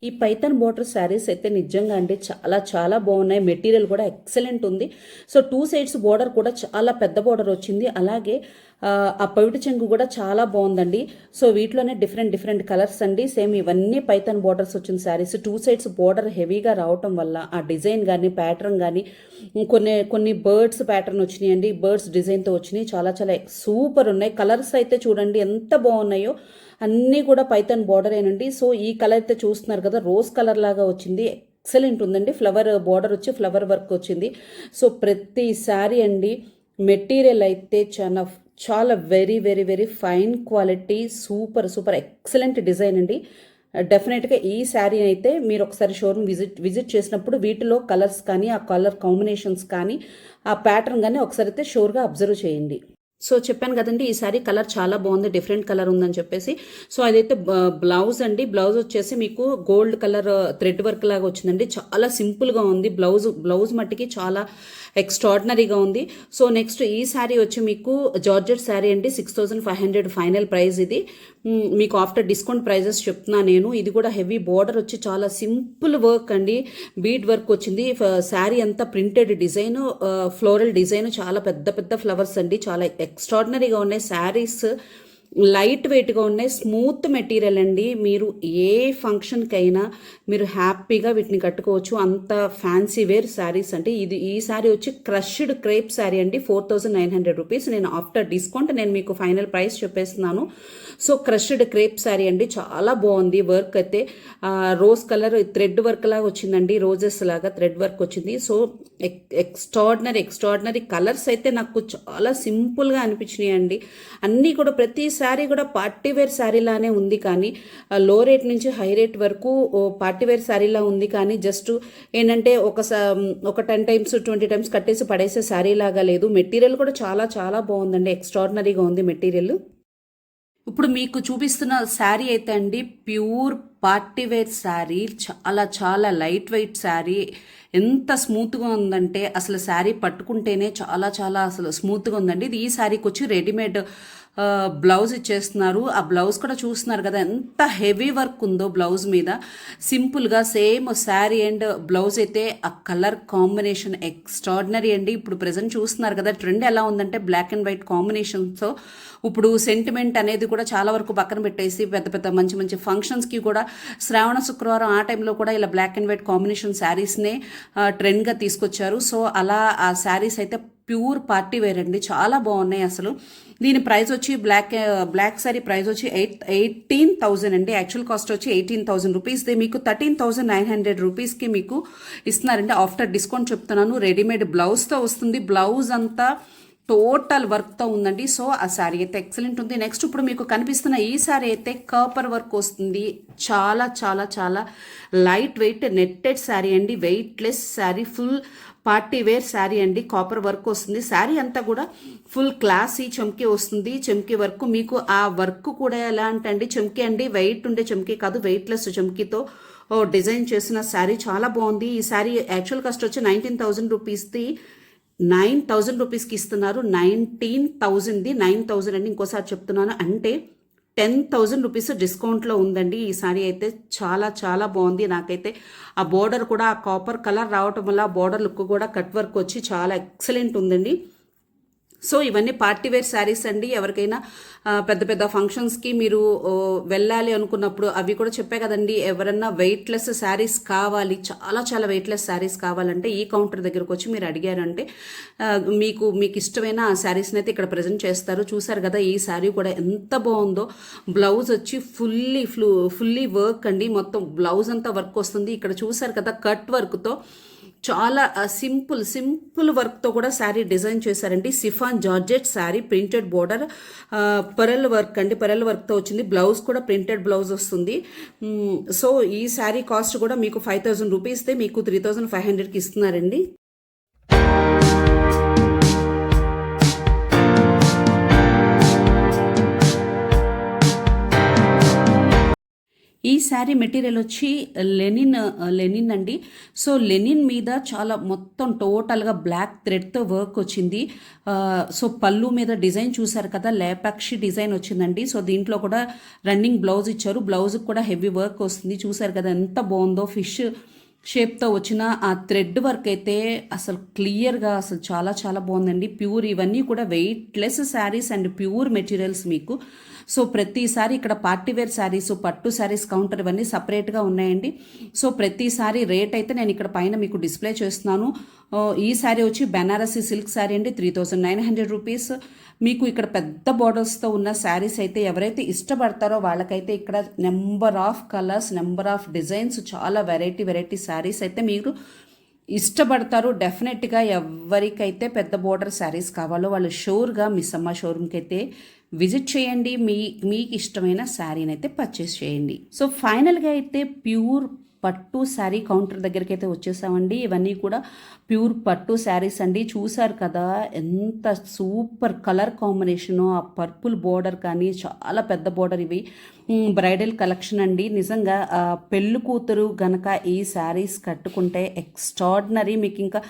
ఈ పైథాన్ బోర్డర్ శారీస్ అయితే నిజంగా అంటే చాలా చాలా బాగున్నాయి. మెటీరియల్ కూడా ఎక్సలెంట్ ఉంది. సో 2 సైడ్స్ బోర్డర్ కూడా చాలా పెద్ద బోర్డర్ వచ్చింది. అలాగే ఆ పవిట చెంగు కూడా చాలా బాగుందండి. సో వీటిలోనే డిఫరెంట్ కలర్స్ అండి. సేమ్ ఇవన్నీ పైథాన్ బోర్డర్స్ వచ్చిన శారీస్. 2 సైడ్స్ బోర్డర్ హెవీగా రావటం వల్ల ఆ డిజైన్ కానీ ప్యాటర్న్ కానీ కొన్ని బర్డ్స్ ప్యాటర్న్ వచ్చినాయండి. బర్డ్స్ డిజైన్తో వచ్చినాయి. చాలా చాలా సూపర్ ఉన్నాయి. కలర్స్ అయితే చూడండి ఎంత బాగున్నాయో. అన్నీ కూడా పైథాన్ బార్డర్ ఏనండి. సో ఈ కలర్ అయితే చూస్తున్నారు కదా, రోజ్ కలర్ లాగా వచ్చింది. ఎక్సలెంట్ ఉందండి. ఫ్లవర్ బార్డర్ వచ్చి ఫ్లవర్ వర్క్ వచ్చింది. సో ప్రతి శారీ అండి మెటీరియల్ అయితే చాలా very fine quality, super excellent design అండి. డెఫినెట్గా ఈ శారీ అయితే మీరు ఒకసారి షోరూమ్ విజిట్ చేసినప్పుడు వీటిలో కలర్స్ కానీ ఆ కలర్ కాంబినేషన్స్ కానీ ఆ ప్యాటర్న్ కానీ ఒకసారి అయితే షోర్గా అబ్జర్వ్ చేయండి. సో చెప్పాను కదండి, ఈ సారీ కలర్ చాలా బాగుంది, డిఫరెంట్ కలర్ ఉందని చెప్పేసి. సో అదైతే బ్లౌజ్ అండి. బ్లౌజ్ వచ్చేసి మీకు గోల్డ్ కలర్ థ్రెడ్ వర్క్ లాగా వచ్చిందండి. చాలా సింపుల్గా ఉంది. బ్లౌజ్ మట్టికి చాలా ఎక్స్ట్రాడినరీగా ఉంది. సో నెక్స్ట్ ఈ శారీ వచ్చి మీకు జార్జెట్ శారీ అండి. 6,500 ఫైనల్ ప్రైస్. ఇది మీకు ఆఫ్టర్ డిస్కౌంట్ ప్రైజెస్ చెప్తున్నా నేను. ఇది కూడా హెవీ బార్డర్ వచ్చి చాలా సింపుల్ వర్క్ అండి. బీడ్ వర్క్ వచ్చింది. శారీ అంతా ప్రింటెడ్ డిజైన్, ఫ్లోరల్ డిజైన్, చాలా పెద్ద ఫ్లవర్స్ అండి. చాలా ఎక్స్ట్రాడినరీగా ఉన్నాయి శారీస్. లైట్ వెయిట్గా ఉన్నాయి, స్మూత్ మెటీరియల్ అండి. మీరు ఏ ఫంక్షన్కైనా మీరు హ్యాపీగా వీటిని కట్టుకోవచ్చు. అంత ఫ్యాన్సీ వేర్ శారీస్ అంటే ఈ శారీ వచ్చి క్రష్డ్ క్రేప్ శారీ అండి, 4900 రూపీస్. నేను ఆఫ్టర్ డిస్కౌంట్ నేను మీకు ఫైనల్ ప్రైస్ చెప్పేస్తున్నాను. సో క్రష్డ్ క్రేప్ శారీ అండి, చాలా బాగుంది. వర్క్ అయితే రోజ్ కలర్ థ్రెడ్ వర్క్ లాగా వచ్చిందండి, రోజెస్ లాగా థ్రెడ్ వర్క్ వచ్చింది. సో ఎక్స్ట్రాడినరీ కలర్స్ అయితే నాకు చాలా సింపుల్గా అనిపించినాయి అండి. అన్నీ కూడా ప్రతి శారీ కూడా పార్టీ వేర్ శారీలానే ఉంది, కానీ లో రేట్ నుంచి హై రేట్ వరకు పార్టీ వేర్ శారీలా ఉంది. కానీ జస్ట్ ఏంటంటే ఒక 10 టైమ్స్ 20 టైమ్స్ కట్టేసి పడేసే శారీ లాగా లేదు. మెటీరియల్ కూడా చాలా చాలా బాగుందండి, ఎక్స్ట్రాడినరీగా ఉంది మెటీరియల్. ఇప్పుడు మీకు చూపిస్తున్న శారీ అయితే అండి ప్యూర్ పార్టీ వేర్ శారీ, చాలా చాలా లైట్ వెయిట్ శారీ. ఎంత స్మూత్గా ఉందంటే అసలు శారీ పట్టుకుంటేనే చాలా చాలా అసలు స్మూత్గా ఉందండి. ఇది ఈ శారీకి వచ్చి రెడీమేడ్ బ్లౌజ్ ఇచ్చేస్తున్నారు. ఆ బ్లౌజ్ కూడా చూస్తున్నారు కదా ఎంత హెవీ వర్క్ ఉందో బ్లౌజ్ మీద. సింపుల్గా సేమ్ శారీ అండ్ బ్లౌజ్ అయితే ఆ కలర్ కాంబినేషన్ ఎక్స్ట్రాడినరీ అండి. ఇప్పుడు ప్రజెంట్ చూస్తున్నారు కదా ట్రెండ్ ఎలా ఉందంటే బ్లాక్ అండ్ వైట్ కాంబినేషన్తో. ఇప్పుడు సెంటిమెంట్ అనేది కూడా చాలా వరకు పక్కన పెట్టేసి పెద్ద పెద్ద మంచి మంచి ఫంక్షన్స్కి కూడా శ్రావణ శుక్రవారం ఆ టైంలో కూడా ఇలా బ్లాక్ అండ్ వైట్ కాంబినేషన్ శారీస్నే ట్రెండ్గా తీసుకొచ్చారు. సో అలా ఆ శారీస్ అయితే ప్యూర్ పార్టీ వేర్ అండి, చాలా బాగున్నాయి అసలు. దీని ప్రైస్ వచ్చి బ్లాక్ శారీ ప్రైస్ వచ్చి 18,000 అండి. యాక్చువల్ కాస్ట్ వచ్చి 18,000 రూపీస్. మీకు 13,900 రూపీస్కి మీకు ఇస్తున్నారండి ఆఫ్టర్ డిస్కౌంట్ చెప్తున్నాను. రెడీమేడ్ బ్లౌజ్తో వస్తుంది, బ్లౌజ్ అంతా టోటల్ వర్క్తో ఉందండి. సో ఆ శారీ అయితే ఎక్సలెంట్ ఉంది. నెక్స్ట్ ఇప్పుడు మీకు కనిపిస్తున్న ఈ శారీ అయితే కాపర్ వర్క్ వస్తుంది, చాలా చాలా చాలా లైట్ వెయిట్ నెట్టెడ్ శారీ అండి, weightless sari, full party wear sari అండి. కాపర్ వర్క్ వస్తుంది, శారీ అంతా కూడా ఫుల్ క్లాసీ చమ్కీ వస్తుంది. చమ్కీ వర్క్ మీకు ఆ వర్క్ కూడా ఎలా అంటే చమ్కీ అండి, వెయిట్ ఉండే చమ్కీ కాదు, వెయిట్లెస్ చమ్కీతో డిజైన్ చేసిన శారీ చాలా బాగుంది. ఈ శారీ యాక్చువల్ కాస్ట్ వచ్చి 19,000 రూపీస్ది 9,000 రూపీస్కి ఇస్తున్నారు. 19,000ది 9,000 అండి. ఇంకోసారి చెప్తున్నాను, అంటే 10,000 రూపీస్ డిస్కౌంట్లో ఉందండి. ఈ సారీ అయితే చాలా చాలా బాగుంది. నాకైతే ఆ బోర్డర్ కూడా ఆ కాపర్ కలర్ రావటం వల్ల ఆ బోర్డర్ లుక్ కూడా కట్ వర్క్ వచ్చి చాలా ఎక్సలెంట్ ఉందండి. సో ఇవన్నీ పార్టీ వేర్ శారీస్ అండి. ఎవరికైనా పెద్ద పెద్ద ఫంక్షన్స్కి మీరు వెళ్ళాలి అనుకున్నప్పుడు అవి కూడా చెప్పే కదండి, ఎవరన్నా వెయిట్లెస్ శారీస్ కావాలి, చాలా చాలా వెయిట్లెస్ శారీస్ కావాలంటే ఈ కౌంటర్ దగ్గరకు వచ్చి మీరు అడిగారంటే మీకు ఇష్టమైన ఆ శారీస్ని అయితే ఇక్కడ ప్రజెంట్ చేస్తారు. చూసారు కదా ఈ శారీ కూడా ఎంత బాగుందో. బ్లౌజ్ వచ్చి ఫుల్లీ వర్క్ అండి, మొత్తం బ్లౌజ్ అంతా వర్క్ వస్తుంది. ఇక్కడ చూసారు కదా కట్ వర్క్తో చాలా సింపుల్ వర్క్తో కూడా శారీ డిజైన్ చేశారండి. Chiffon georgette sari, printed border, pearl work అండి, పరల్ వర్క్తో వచ్చింది. బ్లౌజ్ కూడా ప్రింటెడ్ బ్లౌజ్ వస్తుంది. సో ఈ శారీ కాస్ట్ కూడా మీకు 5,000 రూపీస్తే మీకు 3,500కి ఇస్తున్నారండి. ఈ శారీ మెటీరియల్ వచ్చి లెనిన్ అండి. సో లెనిన్ మీద చాలా మొత్తం టోటల్గా బ్లాక్ థ్రెడ్తో వర్క్ వచ్చింది. సో పళ్ళు మీద డిజైన్ చూసారు కదా, లేపాక్షి డిజైన్ వచ్చిందండి. సో దీంట్లో కూడా రన్నింగ్ బ్లౌజ్ ఇచ్చారు, బ్లౌజ్కి కూడా హెవీ వర్క్ వస్తుంది. చూసారు కదా ఎంత బాగుందో, ఫిష్ షేప్తో వచ్చిన ఆ థ్రెడ్ వర్క్ అయితే అసలు క్లియర్గా అసలు చాలా చాలా బాగుందండి. ప్యూర్, ఇవన్నీ కూడా weightless saris and pure materials మీకు. సో ప్రతిసారి ఇక్కడ పార్టీ వేర్ శారీస్, పట్టు శారీస్ కౌంటర్ ఇవన్నీ సపరేట్గా ఉన్నాయండి. సో ప్రతిసారి రేట్ అయితే నేను ఇక్కడ పైన మీకు డిస్ప్లే చేస్తున్నాను. ఈ శారీ వచ్చి బెనారసీ సిల్క్ శారీ అండి, 3,900 రూపీస్. మీకు ఇక్కడ పెద్ద బార్డర్స్తో ఉన్న శారీస్ అయితే ఎవరైతే ఇష్టపడతారో వాళ్ళకైతే ఇక్కడ number of colours, number of designs, చాలా వెరైటీ శారీస్ అయితే మీరు ఇష్టపడతారు. డెఫినెట్గా ఎవరికైతే పెద్ద బోర్డర్ శారీస్ కావాలో వాళ్ళు షూర్గా మిస్ అమ్మ షోరూమ్కి అయితే విజిట్ చేయండి. మీకు ఇష్టమైన శారీని అయితే పర్చేస్ చేయండి. సో ఫైనల్గా అయితే ప్యూర్ పట్టు శారీ కౌంటర్ దగ్గరికి అయితే వచ్చేసామండి. ఇవన్నీ కూడా ప్యూర్ పట్టు శారీస్ అండి. చూసారు కదా ఎంత సూపర్ కలర్ కాంబినేషను, ఆ పర్పుల్ బోర్డర్ కానీ చాలా పెద్ద బోర్డర్. ఇవి బ్రైడల్ కలెక్షన్ అండి. నిజంగా పెళ్ళి కూతురు గనక ఈ శారీస్ కట్టుకుంటే ఎక్స్ట్రాడినరీ. మీకు ఇంకా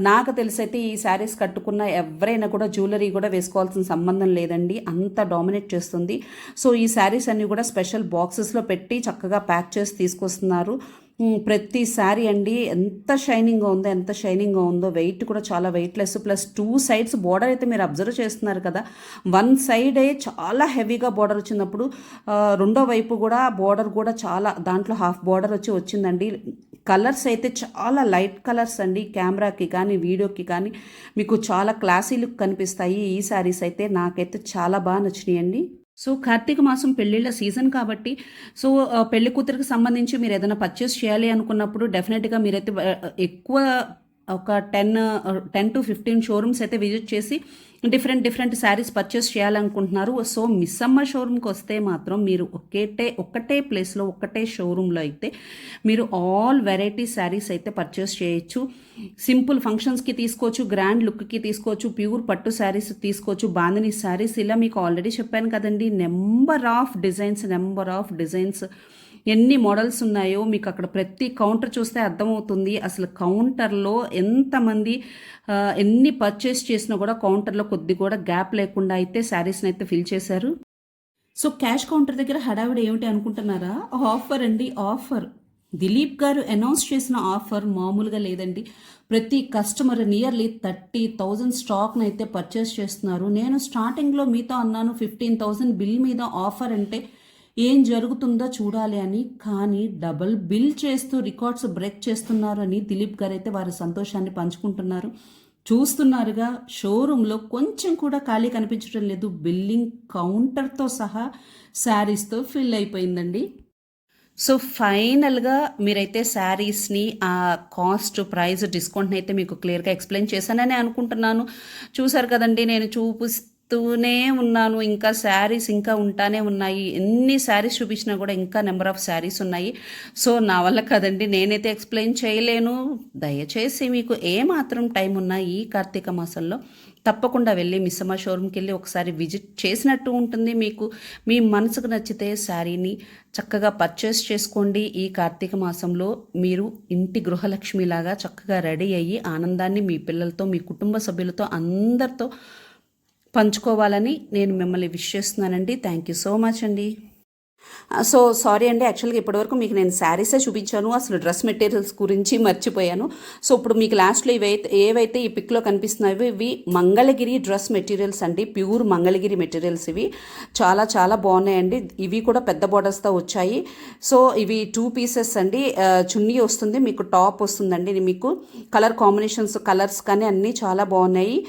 నాకు తెలిసైతే ఈ శారీస్ కట్టుకున్న ఎవరైనా కూడా జ్యువెలరీ కూడా వేసుకోవాల్సిన సంబంధం లేదండి, అంత డామినేట్ చేస్తుంది. సో ఈ శారీస్ అన్నీ కూడా స్పెషల్ బాక్సెస్లో పెట్టి చక్కగా ప్యాక్ చేసి తీసుకొస్తున్నారు. ప్రతిసారి అండి ఎంత షైనింగ్గా ఉందో వెయిట్ కూడా చాలా వెయిట్లెస్, ప్లస్ 2 సైడ్స్ బోర్డర్ అయితే మీరు అబ్జర్వ్ చేస్తున్నారు కదా, 1 సైడే చాలా హెవీగా బోర్డర్ వచ్చినప్పుడు రెండో వైపు కూడా బోర్డర్ కూడా చాలా దాంట్లో హాఫ్ బోర్డర్ వచ్చిందండి. కలర్స్ అయితే చాలా లైట్ కలర్స్ అండి, కెమెరాకి కానీ వీడియోకి కానీ మీకు చాలా క్లాసీ లుక్ కనిపిస్తాయి. ఈ శారీస్ అయితే నాకైతే చాలా బాగా నచ్చినాయండి. సో కార్తీక మాసం పెళ్ళిళ్ళ సీజన్ కాబట్టి సో పెళ్లి కూతురికి సంబంధించి మీరు ఏదైనా పర్చేస్ చేయాలి అనుకున్నప్పుడు డెఫినెట్గా మీరైతే ఎక్కువ ఒక 10 to 15 షోరూమ్స్ అయితే విజిట్ చేసి డిఫరెంట్ శారీస్ పర్చేస్ చేయాలనుకుంటున్నారు. సో మిస్సమ్మ షోరూమ్కి వస్తే మాత్రం మీరు ఒక్కటే ప్లేస్లో ఒక్కటే షోరూంలో అయితే మీరు ఆల్ వెరైటీ శారీస్ అయితే పర్చేస్ చేయొచ్చు. సింపుల్ ఫంక్షన్స్కి తీసుకోవచ్చు, గ్రాండ్ లుక్కి తీసుకోవచ్చు, ప్యూర్ పట్టు శారీస్ తీసుకోవచ్చు, బాందిని శారీస్, ఇలా మీకు ఆల్రెడీ చెప్పాను కదండి, నెంబర్ ఆఫ్ డిజైన్స్ ఎన్ని మోడల్స్ ఉన్నాయో మీకు అక్కడ ప్రతి కౌంటర్ చూస్తే అర్థమవుతుంది. అసలు కౌంటర్లో ఎంతమంది ఎన్ని పర్చేస్ చేసినా కూడా కౌంటర్లో కొద్ది కూడా గ్యాప్ లేకుండా అయితే శారీస్ని అయితే ఫిల్ చేశారు. సో క్యాష్ కౌంటర్ దగ్గర హడావిడి ఏమిటి అనుకుంటున్నారా? ఆఫర్ అండి, ఆఫర్. దిలీప్ గారు అనౌన్స్ చేసిన ఆఫర్ మామూలుగా లేదండి. ప్రతి కస్టమర్ నియర్లీ 30,000 స్టాక్ను అయితే పర్చేస్ చేస్తున్నారు. నేను స్టార్టింగ్లో మీతో అన్నాను 15,000 బిల్ మీద ఆఫర్ అంటే ఏం జరుగుతుందో చూడాలి అని, కానీ డబుల్ బిల్ చేస్తూ రికార్డ్స్ బ్రేక్ చేస్తున్నారు అని దిలీప్ గారు అయితే వారి సంతోషాన్ని పంచుకుంటున్నారు. చూస్తున్నారుగా, షోరూంలో కొంచెం కూడా ఖాళీ కనిపించడం లేదు. బిల్లింగ్ కౌంటర్తో సహా శారీస్తో ఫిల్ అయిపోయిందండి. సో ఫైనల్గా మీరైతే శారీస్ని ఆ కాస్ట్, ప్రైస్, డిస్కౌంట్ని అయితే మీకు క్లియర్గా ఎక్స్ప్లెయిన్ చేశానని అనుకుంటున్నాను. చూసారు కదండి, నేను చూపిస్తూనే ఉన్నాను, ఇంకా శారీస్ ఇంకా ఉంటానే ఉన్నాయి. ఎన్ని శారీస్ చూపించినా కూడా ఇంకా నెంబర్ ఆఫ్ శారీస్ ఉన్నాయి. సో నా వల్ల కదండి, నేనైతే ఎక్స్ప్లెయిన్ చేయలేను. దయచేసి మీకు ఏమాత్రం టైం ఉన్నా ఈ కార్తీక మాసంలో తప్పకుండా వెళ్ళి మిస్సమ్మ షోరూమ్కి వెళ్ళి ఒకసారి విజిట్ చేసినట్టు ఉంటుంది. మీకు మీ మనసుకు నచ్చితే శారీని చక్కగా పర్చేస్ చేసుకోండి. ఈ కార్తీక మాసంలో మీరు ఇంటి గృహలక్ష్మిలాగా చక్కగా రెడీ అయ్యి ఆనందాన్ని మీ పిల్లలతో, మీ కుటుంబ సభ్యులతో అందరితో పంచుకోవాలని నేను మిమ్మల్ని విష్ చేస్తున్నానండి. థ్యాంక్ యూ సో మచ్ అండి. సో సారీ అండి, యాక్చువల్గా ఇప్పటివరకు మీకు నేను శారీసే చూపించాను, అసలు డ్రెస్ మెటీరియల్స్ గురించి మర్చిపోయాను. సో ఇప్పుడు మీకు లాస్ట్లో ఏవైతే ఈ పిక్లో కనిపిస్తున్నాయో ఇవి మంగళగిరి డ్రెస్ మెటీరియల్స్ అండి, ప్యూర్ మంగళగిరి మెటీరియల్స్. ఇవి చాలా చాలా బాగున్నాయండి. ఇవి కూడా పెద్ద బోర్డర్స్తో వచ్చాయి. సో ఇవి 2 పీసెస్ అండి, చున్నీ వస్తుంది, మీకు టాప్ వస్తుందండి. మీకు కలర్ కాంబినేషన్స్, కలర్స్ కానీ అన్నీ చాలా బాగున్నాయి.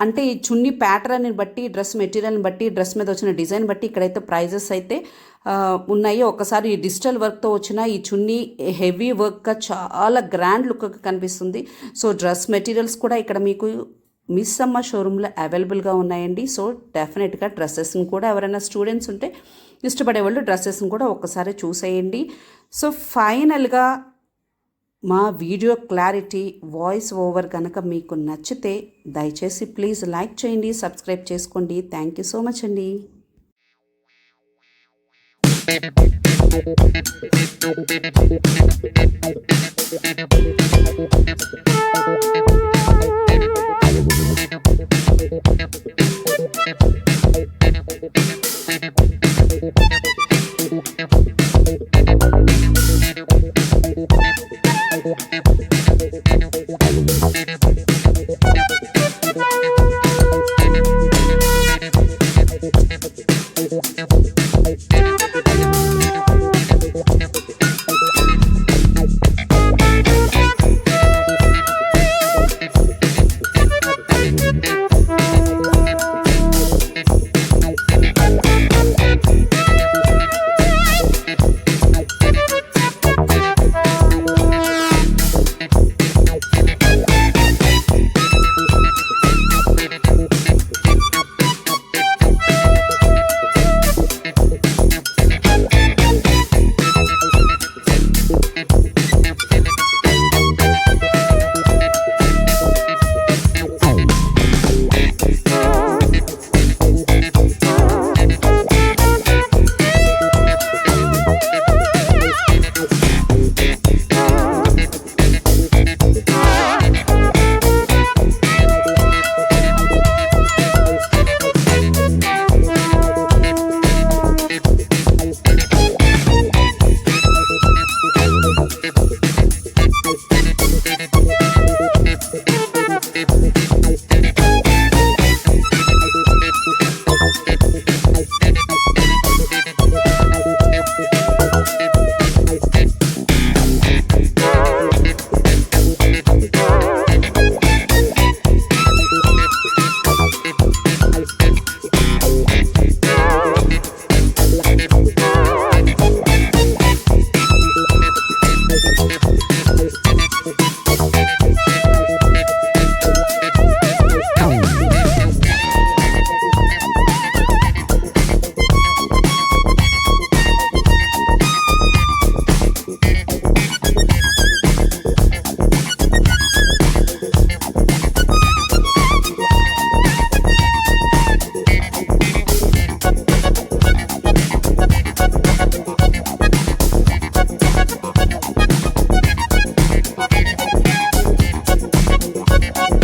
అంటే ఈ చున్నీ ప్యాటర్న్ని బట్టి, డ్రెస్ మెటీరియల్ని బట్టి, డ్రెస్ మీద వచ్చిన డిజైన్ బట్టి ఇక్కడైతే ప్రైజెస్ అయితే ఉన్నాయి. ఒకసారి ఈ డిజిటల్ వర్క్తో వచ్చిన ఈ చున్నీ హెవీ వర్క్గా చాలా గ్రాండ్ లుక్గా కనిపిస్తుంది. సో డ్రెస్ మెటీరియల్స్ కూడా ఇక్కడ మీకు మిస్సమ్మ షోరూంలో అవైలబుల్గా ఉన్నాయండి. సో డెఫినెట్గా డ్రెస్సెస్ని కూడా ఎవరైనా స్టూడెంట్స్ ఉంటే ఇష్టపడే వాళ్ళు డ్రెస్సెస్ని కూడా ఒక్కసారి చూసేయండి. సో ఫైనల్గా మా వీడియో క్లారిటీ, వాయిస్ ఓవర్ కనుక మీకు నచ్చితే దయచేసి ప్లీజ్ లైక్ చేయండి, సబ్స్క్రైబ్ చేసుకోండి. థ్యాంక్ యూ సో మచ్ అండి. ఓకే